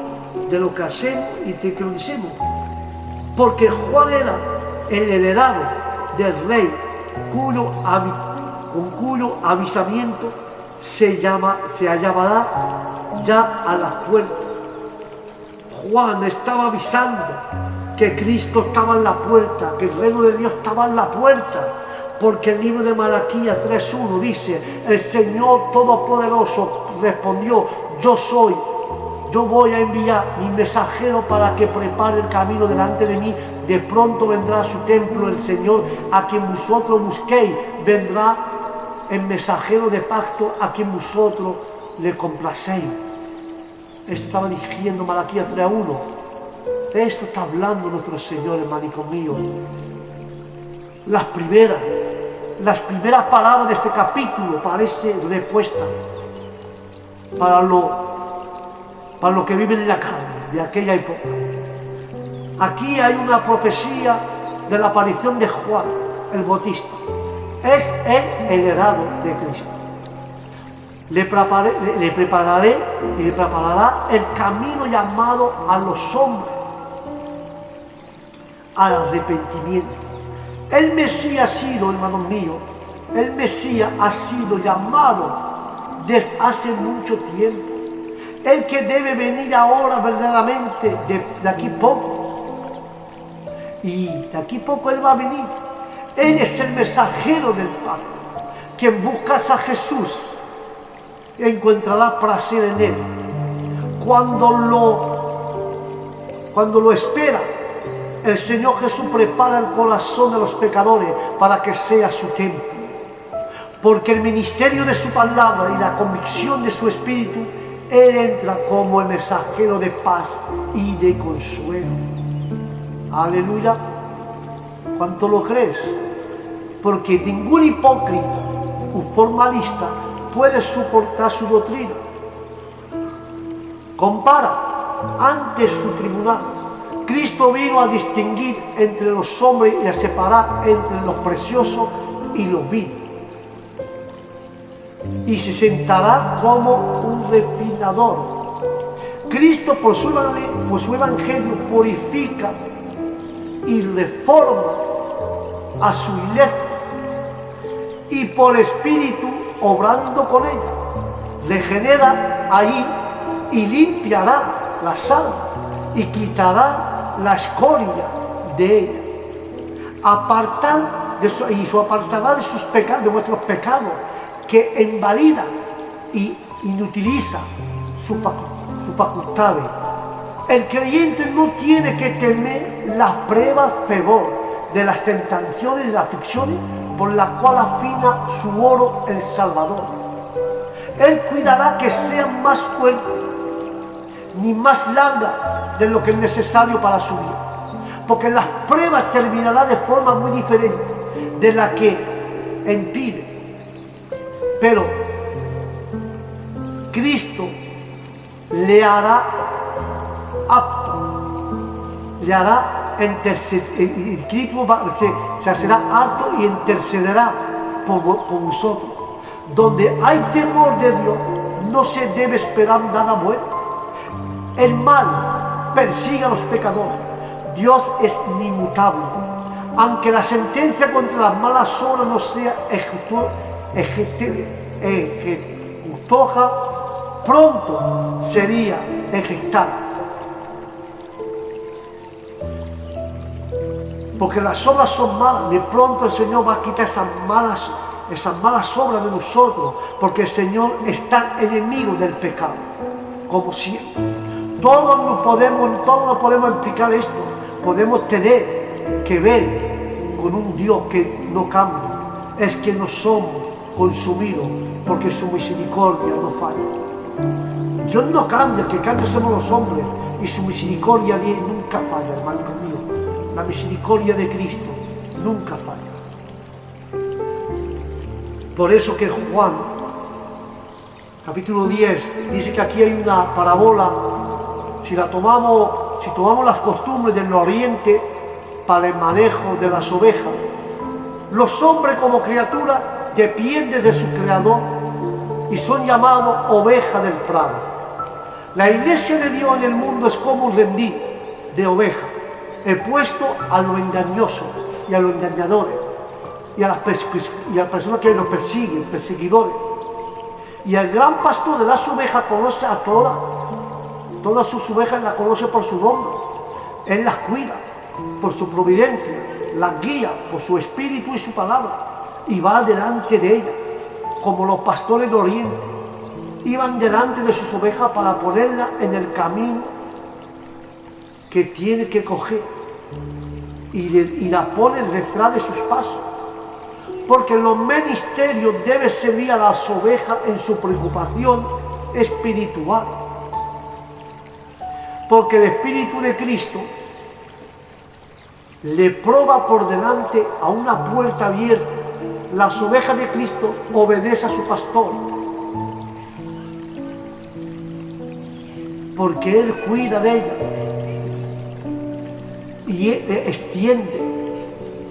Speaker 1: de lo que hacemos y de que lo decimos. Porque Juan era el heredado del rey, con cuyo avisamiento se hallará ya a las puertas. Juan estaba avisando que Cristo estaba en la puerta, que el reino de Dios estaba en la puerta, porque el libro de Malaquías 3:1 dice: el Señor Todopoderoso respondió: yo voy a enviar mi mensajero para que prepare el camino delante de mí. De pronto vendrá a su templo el Señor a quien vosotros busquéis. Vendrá el mensajero de pacto a quien vosotros le complacéis. Esto estaba diciendo Malaquías 3:1. Esto está hablando nuestro Señor, hermanico mío. Las primeras palabras de este capítulo parece respuesta para lo que viven en la carne de aquella época. Aquí hay una profecía de la aparición de Juan el Bautista. Es el heredado de Cristo. Le preparará el camino llamado a los hombres al arrepentimiento. El Mesías ha sido, hermanos míos, el Mesías ha sido llamado desde hace mucho tiempo. El que debe venir ahora verdaderamente de aquí poco. Y de aquí poco Él va a venir. Él es el mensajero del Padre. Quien busca a Jesús encontrará placer en Él. Cuando lo espera, el Señor Jesús prepara el corazón de los pecadores para que sea su templo. Porque el ministerio de su palabra y la convicción de su espíritu, Él entra como el mensajero de paz y de consuelo. Aleluya. ¿Cuánto lo crees? Porque ningún hipócrita o formalista puede soportar su doctrina. Compara ante su tribunal. Cristo vino a distinguir entre los hombres y a separar entre los preciosos y los viles. Y se sentará como un refinador. Cristo por su evangelio purifica y reforma a su iglesia, y por espíritu obrando con ella regenera ahí y limpiará la almas y quitará la escoria de ella, apartará de sus pecados, de nuestros pecados, que invalida y inutiliza sus facultades. El creyente no tiene que temer las pruebas fervor de las tentaciones y las aflicciones por las cuales afina su oro el Salvador. Él cuidará que sean más fuertes ni más largas de lo que es necesario para su vida, porque las pruebas terminarán de forma muy diferente de la que impide. Pero Cristo le hará apto, le hará Cristo se hacerá apto y intercederá por vosotros. Donde hay temor de Dios, no se debe esperar nada bueno. El mal persigue a los pecadores. Dios es inmutable. Aunque la sentencia contra las malas obras no sea ejecutosa, pronto sería ejecutada. Porque las obras son malas, de pronto el Señor va a quitar esas esas malas obras de nosotros, porque el Señor está enemigo del pecado, como siempre. Todos no podemos explicar esto, podemos tener que ver con un Dios que no cambia, es que no somos consumidos, porque su misericordia no falla. Dios no cambia, que cambian somos los hombres, y su misericordia nunca falla, hermano mío. La misericordia de Cristo nunca falla. Por eso que Juan, capítulo 10, dice que aquí hay una parábola. Si tomamos las costumbres del oriente para el manejo de las ovejas, los hombres como criatura dependen de su creador y son llamados ovejas del prado. La iglesia de Dios en el mundo es como un rendil de ovejas, expuesto a lo engañoso y a los engañadores y a las personas que los persiguen, perseguidores. Y el gran pastor de las ovejas conoce a todas sus ovejas, las conoce por su nombre. Él las cuida por su providencia, las guía por su espíritu y su palabra, y va delante de ellas, como los pastores de oriente iban delante de sus ovejas para ponerlas en el camino que tiene que coger, y la pone detrás de sus pasos, porque los ministerios deben servir a las ovejas en su preocupación espiritual, porque el Espíritu de Cristo le prueba por delante a una puerta abierta. Las ovejas de Cristo obedecen a su pastor, porque Él cuida de ellas y extiende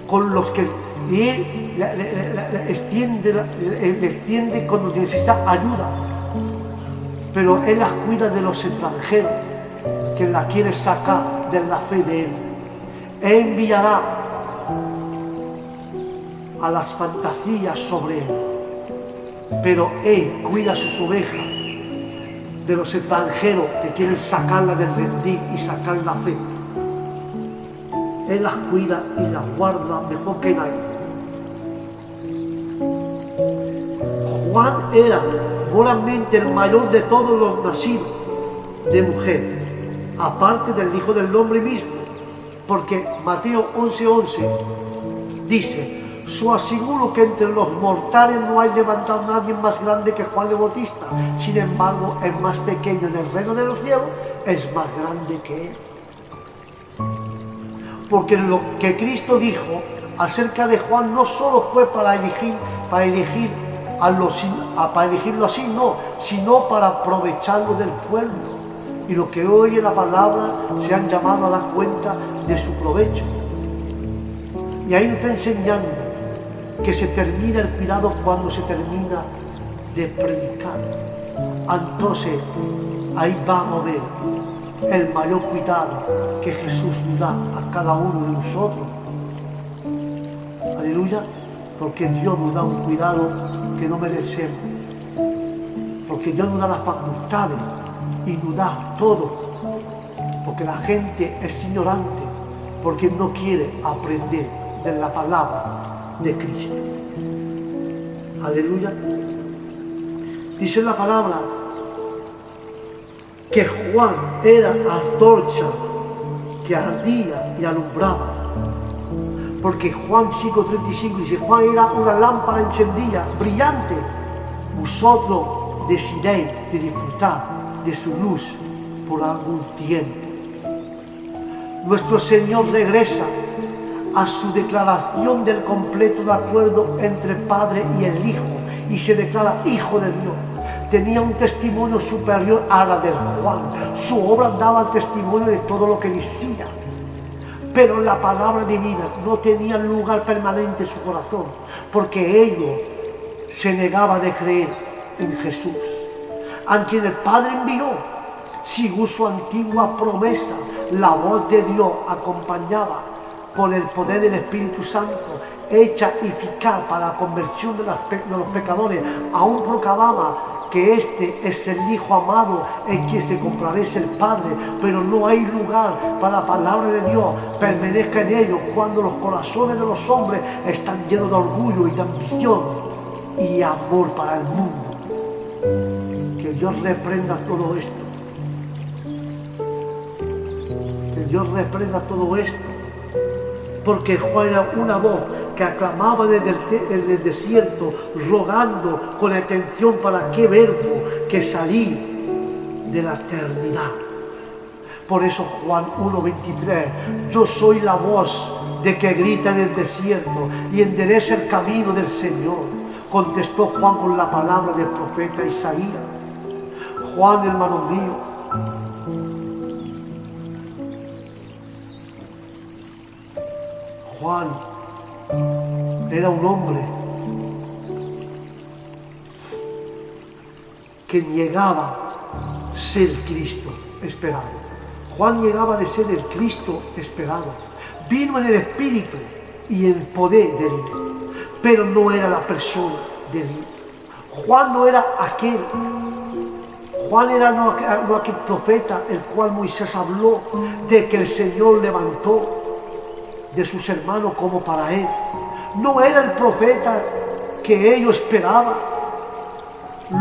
Speaker 1: con los que extiende cuando necesita ayuda, pero Él las cuida de los extranjeros que la quiere sacar de la fe de Él. Él enviará a las fantasías sobre Él, pero Él cuida a sus ovejas de los extranjeros que quieren sacarla del redil y sacar la fe. Él las cuida y las guarda mejor que nadie. Juan era moralmente el mayor de todos los nacidos de mujer, aparte del Hijo del Hombre mismo, porque Mateo 11:11 dice: «Os aseguro que entre los mortales no hay levantado nadie más grande que Juan el Bautista. Sin embargo, el más pequeño en el reino de los cielos es más grande que él». Porque lo que Cristo dijo acerca de Juan no solo fue para elegirlo así, no, sino para aprovecharlo del pueblo. Y los que oyen la palabra se han llamado a dar cuenta de su provecho. Y ahí nos está enseñando que se termina el cuidado cuando se termina de predicar. Entonces ahí vamos a ver el mayor cuidado que Jesús nos da a cada uno de nosotros. Aleluya, porque Dios nos da un cuidado que no merecemos, porque Dios nos da las facultades y nos da todo, porque la gente es ignorante, porque no quiere aprender de la palabra de Cristo. Aleluya. Dice la palabra que Juan era antorcha que ardía y alumbraba, porque Juan 5:35 dice: Juan era una lámpara encendida, brillante. Vosotros decidiréis de disfrutar de su luz por algún tiempo. Nuestro Señor regresa a su declaración del completo de acuerdo entre el Padre y el Hijo, y se declara Hijo de Dios. Tenía un testimonio superior a la de Juan. Su obra daba el testimonio de todo lo que decía, pero la palabra divina no tenía lugar permanente en su corazón, porque ellos se negaban de creer en Jesús, a quien el Padre envió. Según su antigua promesa, la voz de Dios acompañaba por el poder del Espíritu Santo, hecha eficaz para la conversión de los pecadores. Aún proclamaba que este es el Hijo amado en quien se compadece el Padre, pero no hay lugar para la palabra de Dios permanezca en ellos cuando los corazones de los hombres están llenos de orgullo y de ambición y amor para el mundo. Que Dios reprenda todo esto. Que Dios reprenda todo esto. Porque Juan era una voz que aclamaba desde el desierto, rogando con atención para qué verbo que salir de la eternidad. Por eso Juan 1:23, yo soy la voz de que grita en el desierto y endereza el camino del Señor. Contestó Juan con la palabra del profeta Isaías. Juan, hermano mío, Juan era un hombre que llegaba a ser Cristo esperado. Juan llegaba de ser el Cristo esperado. Vino en el Espíritu y en poder de Dios, pero no era la persona de Dios. Juan no era aquel. Juan era no aquel profeta el cual Moisés habló de que el Señor levantó de sus hermanos como para él. No era el profeta que ellos esperaban,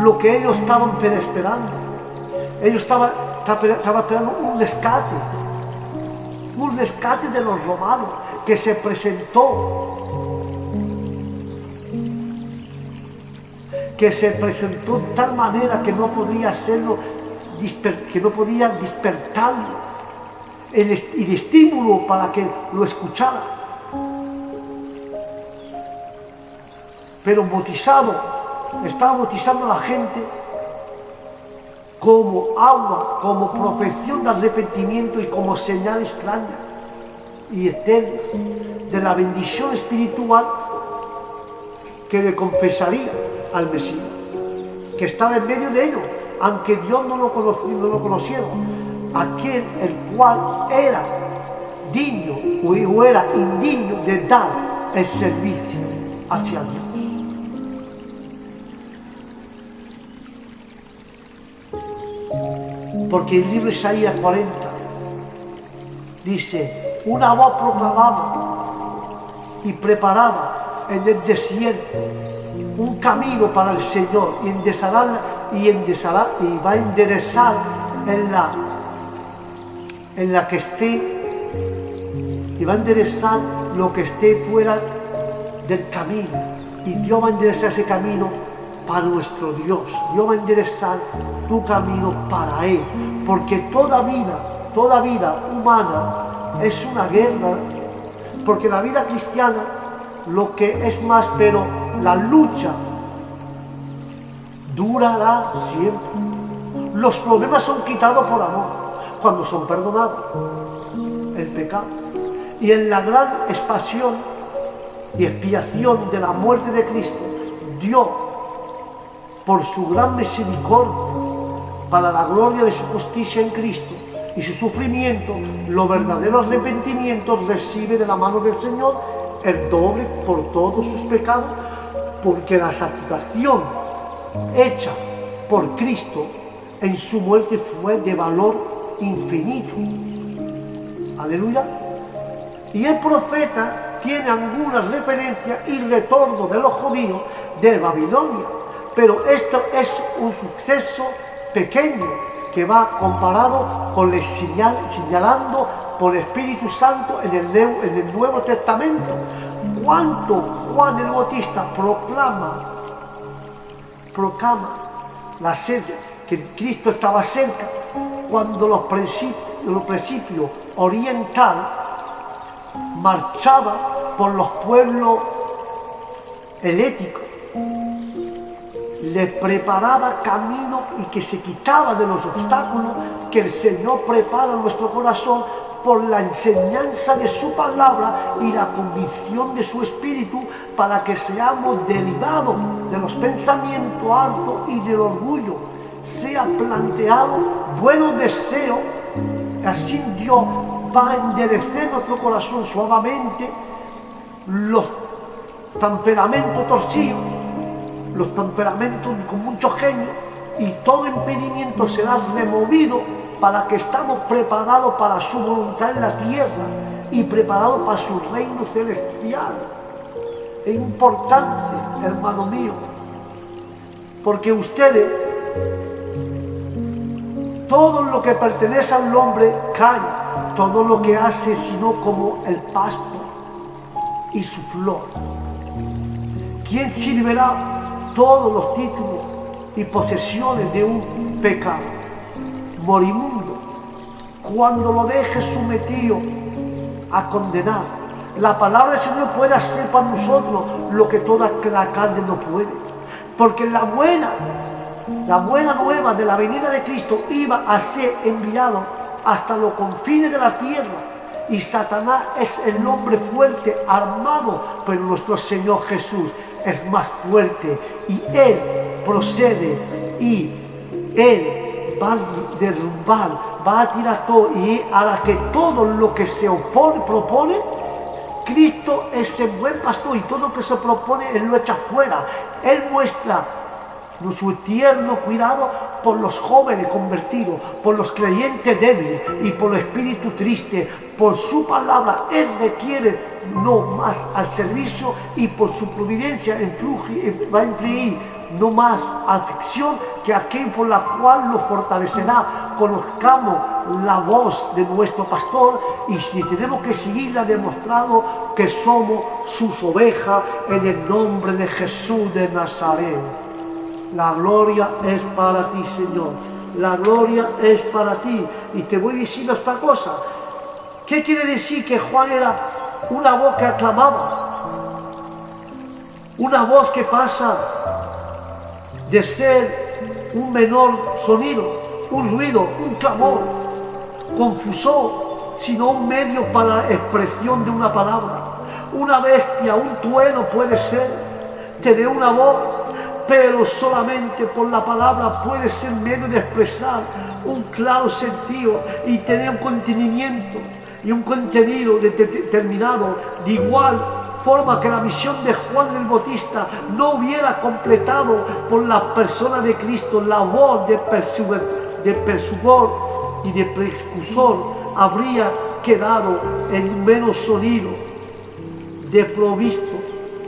Speaker 1: lo que ellos estaban esperando. Ellos estaban esperando un rescate de los romanos que se presentó, de tal manera que no podía hacerlo, que no podía despertarlo el estímulo para que lo escuchara. Pero estaba bautizando a la gente como agua, como profesión de arrepentimiento y como señal extraña y eterna de la bendición espiritual que le confesaría al Mesías, que estaba en medio de ellos, aunque Dios no lo conociera, aquel el cual era digno o era indigno de dar el servicio hacia Dios. Porque el libro de Isaías 40 dice, una voz proclamaba y preparaba en el desierto un camino para el Señor y va a enderezar en la que esté, y va a enderezar lo que esté fuera del camino, y Dios va a enderezar ese camino para nuestro Dios. Dios va a enderezar tu camino para Él, porque toda vida humana es una guerra, porque la vida cristiana lo que es más, pero la lucha durará siempre. Los problemas son quitados por amor cuando son perdonados el pecado, y en la gran expiación y expiación de la muerte de Cristo, Dios, por su gran misericordia, para la gloria de su justicia en Cristo y su sufrimiento, los verdaderos arrepentimientos recibe de la mano del Señor el doble por todos sus pecados, porque la satisfacción hecha por Cristo en su muerte fue de valor infinito. Aleluya. Y el profeta tiene algunas referencias y retorno de los judíos de Babilonia, pero esto es un suceso pequeño que va comparado con el señalando por el Espíritu Santo en el Nuevo Testamento. Cuánto Juan el Bautista proclama la sede, que Cristo estaba cerca, cuando los principios orientales marchaban por los pueblos heléticos, les preparaba camino y que se quitaba de los obstáculos que el Señor prepara en nuestro corazón por la enseñanza de su palabra y la convicción de su espíritu, para que seamos derivados de los pensamientos altos y del orgullo, sea planteado buenos deseos. Así Dios va a enderecer nuestro corazón suavemente los temperamentos torcidos, los temperamentos con mucho genio, y todo impedimento será removido, para que estamos preparados para su voluntad en la tierra y preparados para su reino celestial. Es importante, hermano mío, porque ustedes, todo lo que pertenece al hombre cae, todo lo que hace sino como el pasto y su flor. ¿Quién sirverá todos los títulos y posesiones de un pecado moribundo cuando lo deje sometido a condenar? La palabra del Señor puede hacer para nosotros lo que toda la carne no puede, porque la buena nueva de la venida de Cristo iba a ser enviado hasta los confines de la tierra, y Satanás es el hombre fuerte, armado, pero nuestro Señor Jesús es más fuerte, y Él procede y Él va a derrumbar, va a tirar todo, y hará que todo lo que se propone, Cristo es el buen pastor, y todo lo que se propone Él lo echa fuera. Él muestra su tierno cuidado por los jóvenes convertidos, por los creyentes débiles y por los espíritus tristes. Por su palabra Él requiere no más al servicio, y por su providencia va a influir no más aflicción que aquel por la cual lo fortalecerá. Conozcamos la voz de nuestro pastor, y si tenemos que seguirla, demostrando que somos sus ovejas, en el nombre de Jesús de Nazaret. La gloria es para ti, Señor. La gloria es para ti. Y te voy diciendo esta cosa. ¿Qué quiere decir que Juan era una voz que aclamaba? Una voz que pasa de ser un menor sonido, un ruido, un clamor confuso, sino un medio para la expresión de una palabra. Una bestia, un trueno puede ser, tener una voz, pero solamente por la palabra puede ser medio de expresar un claro sentido y tener un contenimiento y un contenido determinado. De igual forma que la misión de Juan el Bautista no hubiera completado por la persona de Cristo, la voz de persuasor y de precursor habría quedado en un menos sonido, desprovisto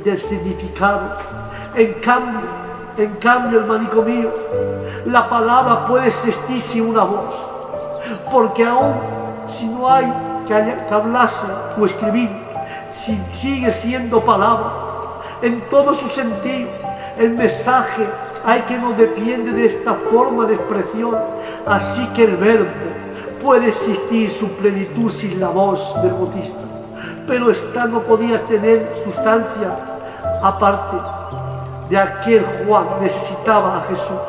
Speaker 1: del significado. En cambio, hermanico mío, la palabra puede existir sin una voz, porque aún si no hay que hablarse o escribir, si sigue siendo palabra en todo su sentido. El mensaje hay que no depende de esta forma de expresión, así que el verbo puede existir su plenitud sin la voz del Bautista, pero esta no podía tener sustancia aparte de aquel. Juan necesitaba a Jesús,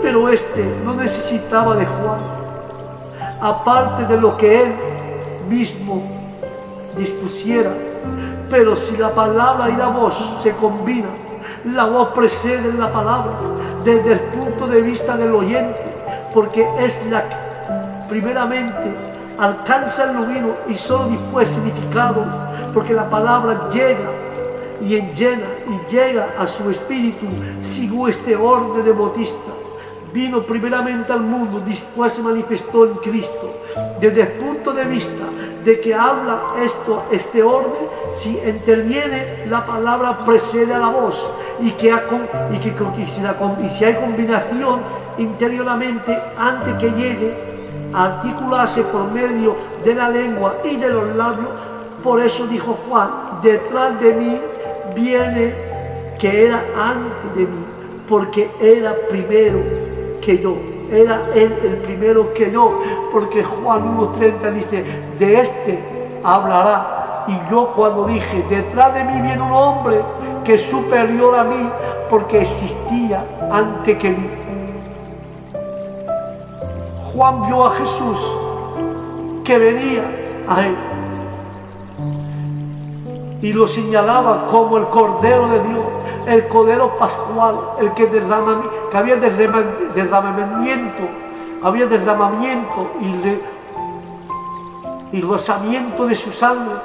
Speaker 1: pero este no necesitaba de Juan, aparte de lo que él mismo dispusiera. Pero si la palabra y la voz se combinan, la voz precede la palabra desde el punto de vista del oyente, porque es la que primeramente alcanza el oído y solo después significado, porque la palabra llega y llega a su espíritu. Sigo este orden de Bautista. Vino primeramente al mundo, después se manifestó en Cristo. Desde el punto de vista de que habla este orden, si interviene la palabra precede a la voz, y si hay combinación interiormente antes que llegue a articularse por medio de la lengua y de los labios. Por eso dijo Juan: detrás de mí viene que era antes de mí, porque era primero que yo. Era él el primero que yo, porque Juan 1:30 dice: de este hablará. Y yo cuando dije: detrás de mí viene un hombre que es superior a mí, porque existía antes que mí. Juan vio a Jesús que venía a él y lo señalaba como el Cordero de Dios, el Cordero Pascual, el que había derramamiento y rozamiento de su sangre.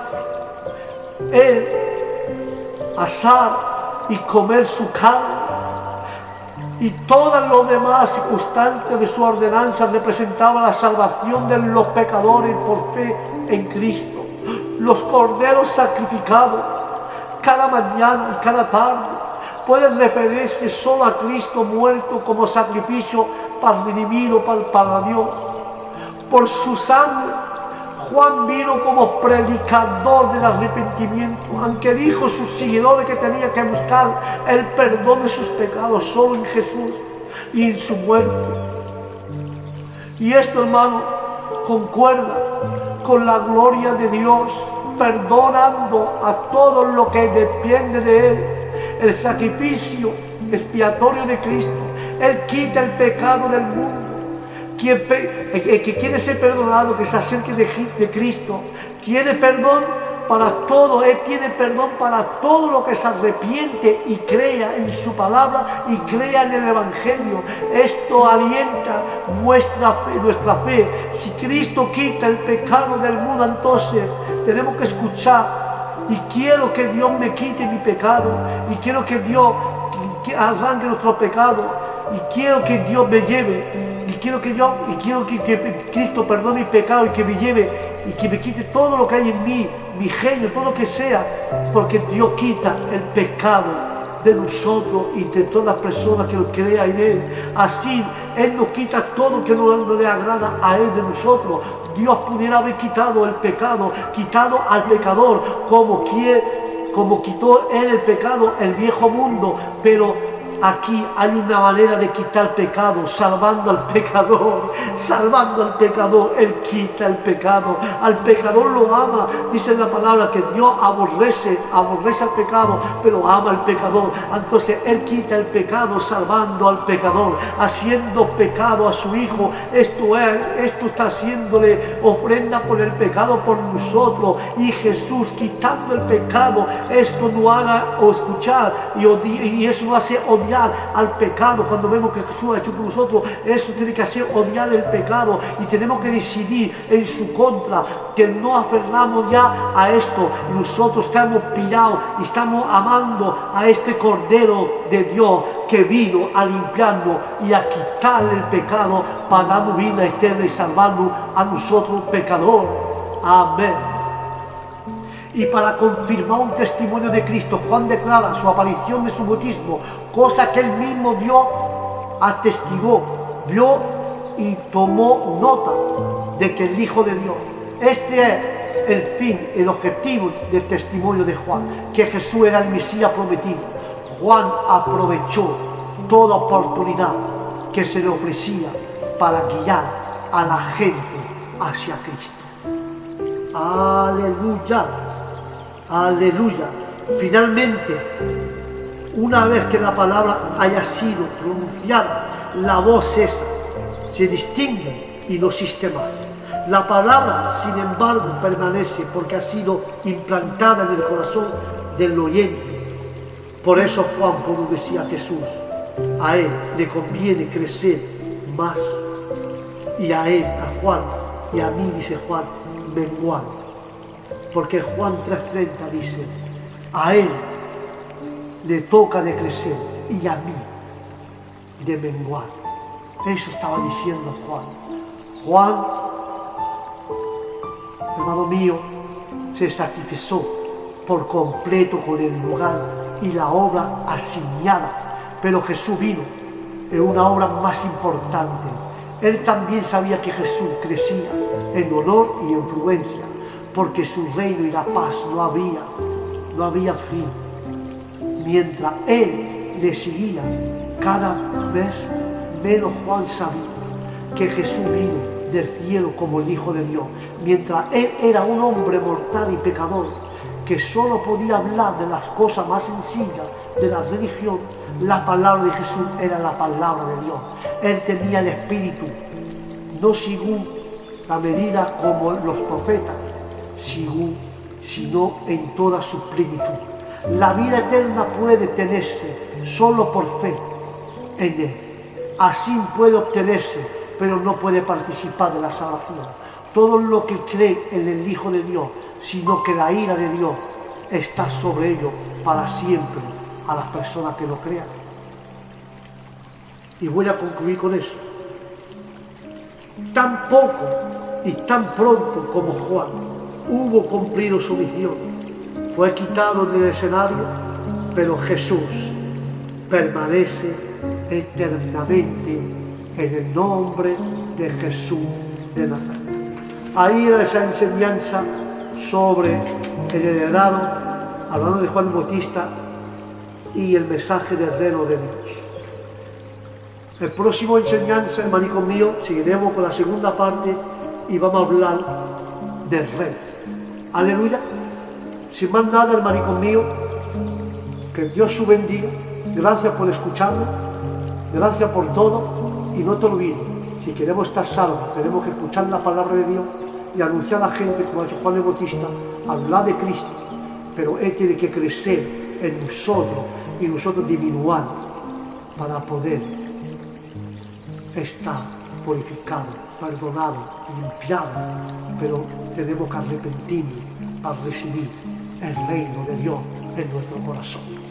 Speaker 1: Él asar y comer su carne, y todas las demás circunstancias de su ordenanza representaban la salvación de los pecadores por fe en Cristo. Los corderos sacrificados cada mañana y cada tarde puede referirse solo a Cristo muerto como sacrificio para redimir para Dios. Por su sangre, Juan vino como predicador del arrepentimiento, aunque dijo a sus seguidores que tenía que buscar el perdón de sus pecados solo en Jesús y en su muerte. Y esto, hermano, concuerda con la gloria de Dios, perdonando a todo lo que depende de Él. El sacrificio expiatorio de Cristo, Él quita el pecado del mundo. El que quiere ser perdonado, que se acerque de Cristo, tiene perdón para todo. Él tiene perdón para todo lo que se arrepiente y crea en su palabra y crea en el Evangelio. Esto alienta nuestra fe. Si Cristo quita el pecado del mundo, entonces tenemos que escuchar: y quiero que Dios me quite mi pecado, y quiero que Dios arranque nuestro pecado, y quiero que Dios me lleve, y quiero que Cristo perdone mi pecado y que me lleve y que me quite todo lo que hay en mí, mi genio, todo lo que sea, porque Dios quita el pecado de nosotros y de todas las personas que lo crean en Él. Así Él nos quita todo lo que no le agrada a Él de nosotros. Dios pudiera haber quitado el pecado, quitado al pecador, como quitó Él el pecado, el viejo mundo, pero aquí hay una manera de quitar pecado, salvando al pecador, Él quita el pecado, al pecador lo ama. Dice la palabra que Dios aborrece al pecado, pero ama al pecador. Entonces Él quita el pecado, salvando al pecador, haciendo pecado a su Hijo. Esto está haciéndole ofrenda por el pecado por nosotros, y Jesús quitando el pecado, esto nos haga escuchar y eso nos hace odiar al pecado. Cuando vemos que Jesús ha hecho por nosotros, eso tiene que hacer odiar el pecado, y tenemos que decidir en su contra, que no aferramos ya a esto. Nosotros estamos pillados y estamos amando a este Cordero de Dios que vino a limpiarnos y a quitarle el pecado para darnos vida eterna y salvarnos a nosotros pecadores. Amén. Y para confirmar un testimonio de Cristo, Juan declara su aparición de su bautismo, cosa que él mismo atestiguó, vio y tomó nota de que el Hijo de Dios. Este es el fin, el objetivo del testimonio de Juan, que Jesús era el Mesías prometido. Juan aprovechó toda oportunidad que se le ofrecía para guiar a la gente hacia Cristo. Aleluya. Aleluya. Finalmente, una vez que la palabra haya sido pronunciada, la voz esa se distingue y no existe más. La palabra, sin embargo, permanece porque ha sido implantada en el corazón del oyente. Por eso Juan como decía Jesús: a él le conviene crecer más, y a él, a Juan, y a mí, dice Juan, menguar. Porque Juan 3:30 dice: a él le toca de crecer y a mí de menguar. Eso estaba diciendo Juan. Juan, hermano mío, se sacrificó por completo con el lugar y la obra asignada, pero Jesús vino en una obra más importante. Él también sabía que Jesús crecía en honor y influencia, porque su reino y la paz no había fin. Mientras él le seguía, cada vez menos Juan sabía que Jesús vino del cielo como el Hijo de Dios. Mientras él era un hombre mortal y pecador, que solo podía hablar de las cosas más sencillas de la religión, la palabra de Jesús era la palabra de Dios. Él tenía el Espíritu, no según la medida como los profetas, sino en toda su plenitud. La vida eterna puede tenerse solo por fe en Él. Así puede obtenerse, pero no puede participar de la salvación todo lo que cree en el Hijo de Dios, sino que la ira de Dios está sobre ellos para siempre a las personas que lo crean. Y voy a concluir con eso. Tan poco y tan pronto como Juan hubo cumplido su misión, fue quitado del escenario, pero Jesús permanece eternamente en el nombre de Jesús de Nazaret. Ahí era esa enseñanza sobre el heredado, hablando de Juan Bautista y el mensaje del reino de Dios. El próximo enseñanza, hermanico mío, seguiremos con la segunda parte y vamos a hablar del rey. Aleluya. Sin más nada, hermanico mío, que Dios su bendiga. Gracias por escucharme, gracias por todo, y no te olvides, si queremos estar salvos, tenemos que escuchar la palabra de Dios y anunciar a la gente, como ha hecho Juan el Bautista, hablar de Cristo, pero Él tiene que crecer en nosotros y nosotros disminuir para poder estar purificado, perdonado, limpiado, pero tenemos que arrepentirnos para recibir el reino de Dios en nuestro corazón.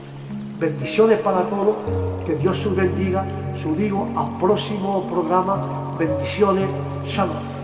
Speaker 1: Bendiciones para todos, que Dios os bendiga. Os digo al próximo programa, bendiciones, shalom.